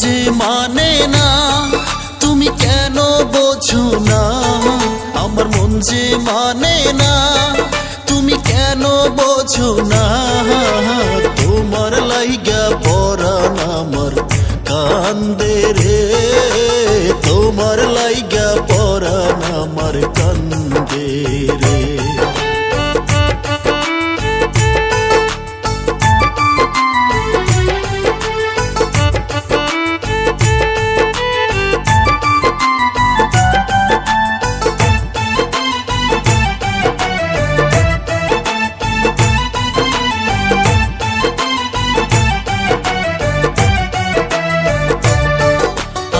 যে মানে না, তুমি কেন বোঝো না? আমার মন যে মানে না, তুমি কেন বোঝো না? তোমার লাইগা পরাণ আমার কান্দে রে, তোমার লাইগা পরাণ আমার কান্দে রে।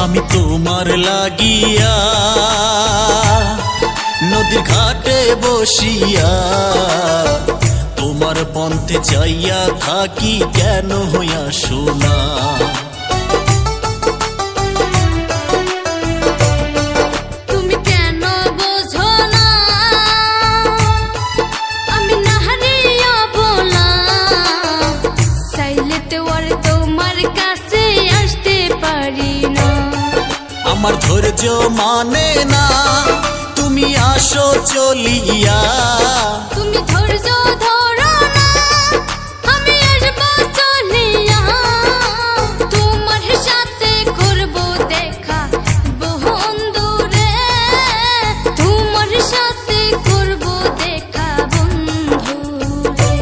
আমি তোমার লাগিয়া নদীর ঘাটে বসিয়া, তোমার পন্থে চাইয়া থাকি কেন হইয়া শোনা। তুমি কেন বোঝো না, আমি নাহারিয়া বলা, চাইলে তো আর তোমার কাছে আসতে পারি না। আমার ধৈর্য মানে না, তুমি আসো চলিয়া। তুমি ধৈর্য ধরো না, আমি আসবো চলিয়া। তোমার সাথে করবো দেখা বন্ধুরে, তোমার সাথে করবো দেখা বন্ধুরে।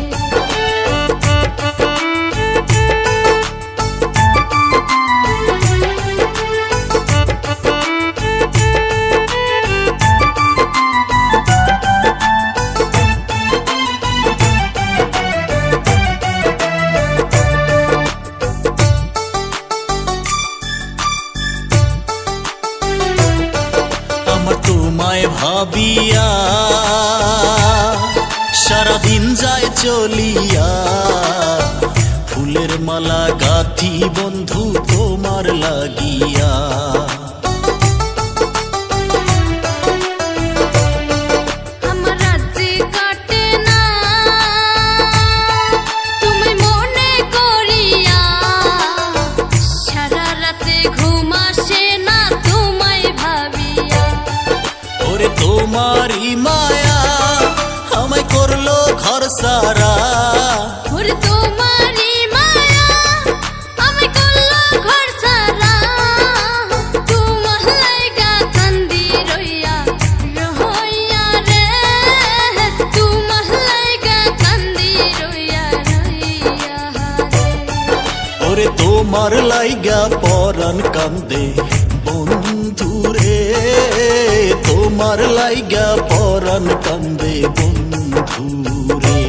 তোমায় ভাবিয়া সারাদিন যায় চলিয়া, ফুলের মালা গাঁথি বন্ধু তোমার লাগিয়া। আমার রাজ্যে কাটে না তুমি মনে করিয়া, সারা রাতে ঘুম আসে না তোমায় ভাবিয়া। ওরে তোমারই মায়া আমায় করলো ঘর সারা, ওরে তোমারই মায়া আমায় করলো ঘর সারা। তোমার লাইগা কান্দি রইয়া রইয়া রে, তোমার লাইগা কান্দি রইয়া রইয়া রে। ওরে তোমার লাইগা পরাণ কান্দে বন্ধু রে, তোমার লাইগা পরাণ কান্দে বন্ধু রে।